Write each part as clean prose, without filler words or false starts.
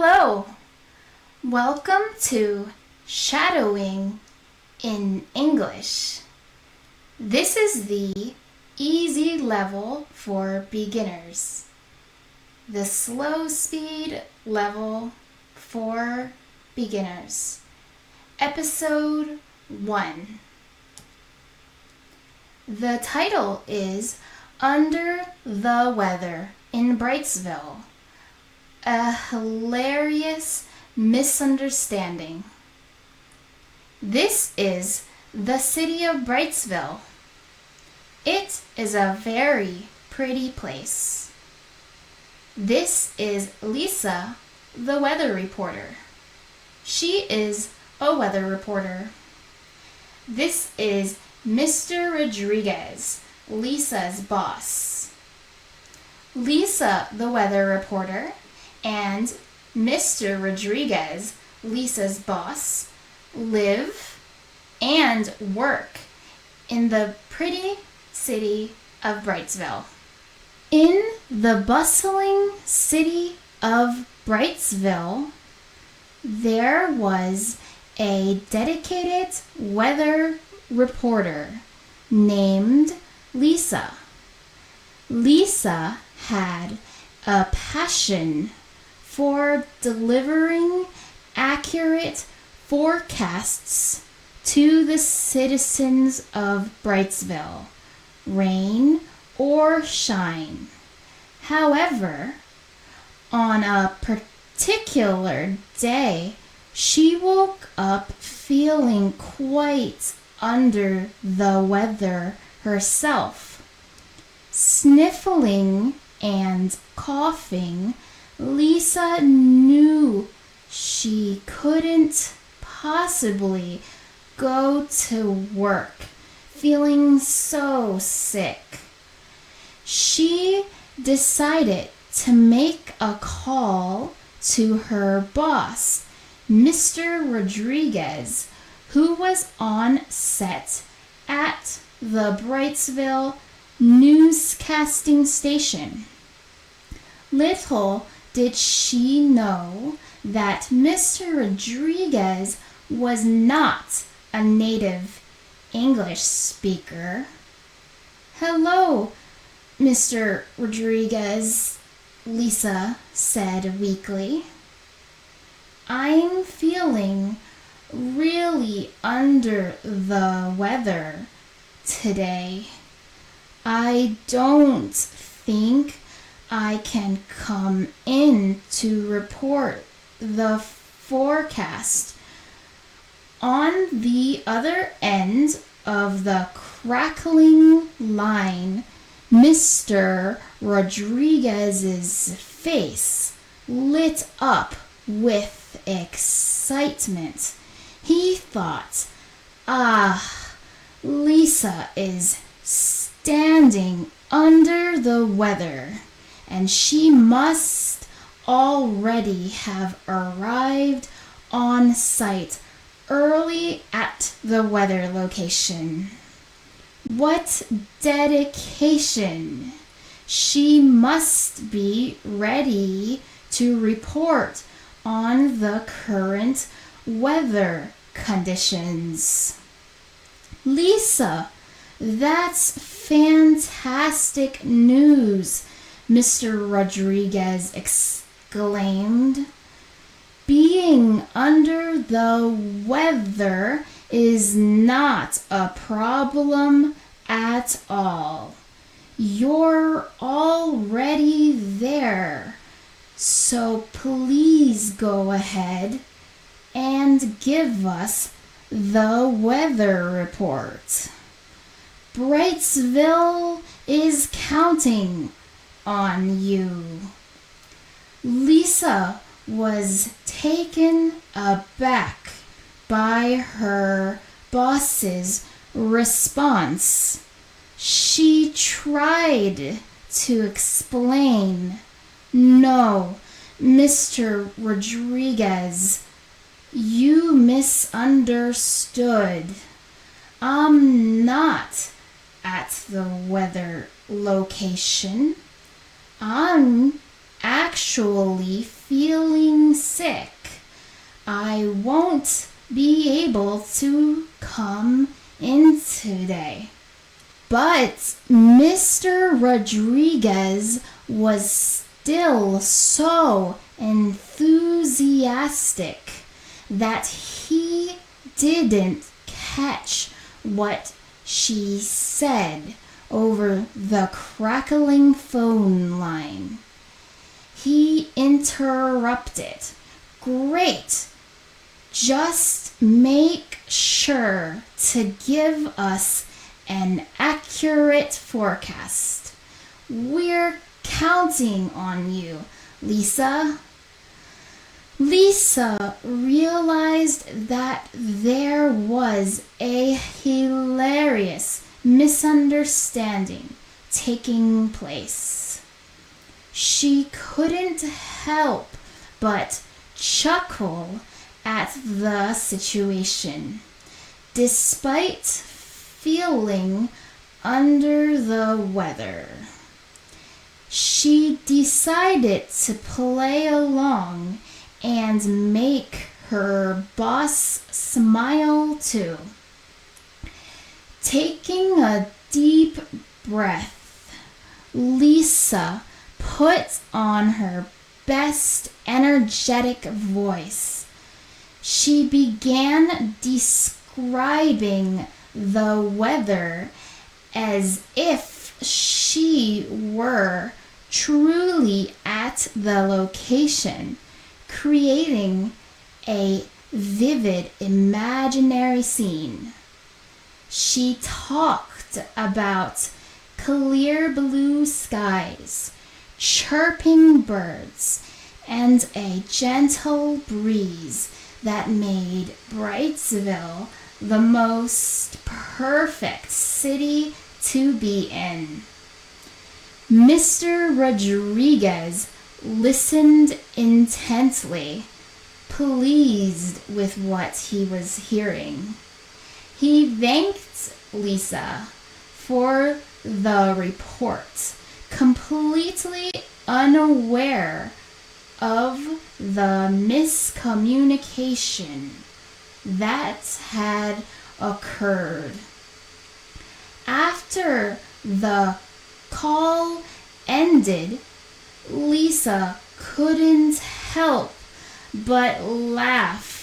Hello! Welcome to Shadowing in English. This is the easy level for beginners, the slow speed level for beginners. Episode 1. The title is Under the Weather in Brightsville. A hilarious misunderstanding. This is the city of Brightsville. It is a very pretty place. This is Lisa, the weather reporter. She is a weather reporter. This is Mr. Rodriguez, Lisa's boss. Lisa, the weather reporter, and Mr. Rodriguez, Lisa's boss, live and work in the pretty city of Brightsville. In the bustling city of Brightsville, there was a dedicated weather reporter named Lisa. Lisa had a passion for delivering accurate forecasts to the citizens of Brightsville, rain or shine. However, on a particular day, she woke up feeling quite under the weather herself. Sniffling and coughing, Lisa knew she couldn't possibly go to work, feeling so sick. She decided to make a call to her boss, Mr. Rodriguez, who was on set at the Brightsville newscasting station. Little did she know that Mr. Rodriguez was not a native English speaker. "Hello, Mr. Rodriguez," Lisa said weakly. "I'm feeling really under the weather today. I don't think I can come in to report the forecast." On the other end of the crackling line, Mr. Rodriguez's face lit up with excitement. He thought, Lisa is standing under the weather, and she must already have arrived on site early at the weather location. What dedication! She must be ready to report on the current weather conditions. "Lisa, that's fantastic news," Mr. Rodriguez exclaimed. "Being under the weather is not a problem at all. You're already there, so please go ahead and give us the weather report. Brightsville is counting on you." Lisa was taken aback by her boss's response. She tried to explain. "No, Mr. Rodriguez, you misunderstood. I'm not at the weather location. I'm actually feeling sick able to come in today. But Mr. Rodriguez was still so enthusiastic that he didn't catch what she said over the crackling phone line. He interrupted. Great. Just make sure to give us an accurate forecast. We're counting on you, Lisa. Lisa realized that there was a hilarious misunderstanding taking place. She couldn't help but chuckle at the situation, despite feeling under the weather. She decided to play along and make her boss smile too. Taking a deep breath, Lisa put on her best energetic voice. She began describing the weather as if she were truly at the location, creating a vivid imaginary scene. She talked about clear blue skies, chirping birds, and a gentle breeze that made Brightsville the most perfect city to be in. Mr. Rodriguez listened intently, pleased with what he was hearing. He thanked Lisa for the report, completely unaware of the miscommunication that had occurred. After the call ended, Lisa couldn't help but laugh.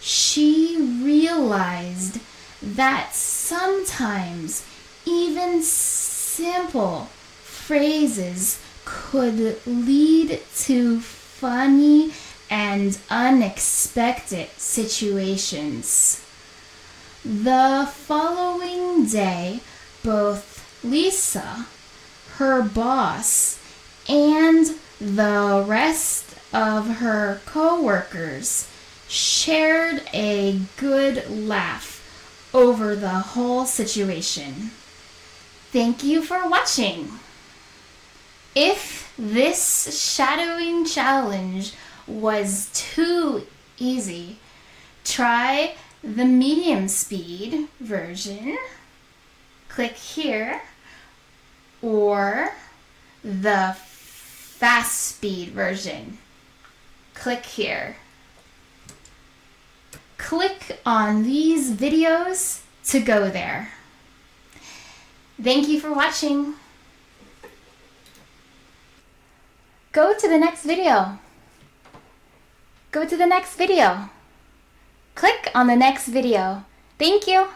She realized that sometimes even simple phrases could lead to funny and unexpected situations. The following day, both Lisa, her boss, and the rest of her coworkers shared a good laugh over the whole situation. Thank you for watching. If this shadowing challenge was too easy, try the medium speed version. Click here, or the fast speed version. Click here. Click on these videos to go there. Thank you for watching. Go to the next video. Go to the next video. Click on the next video. Thank you.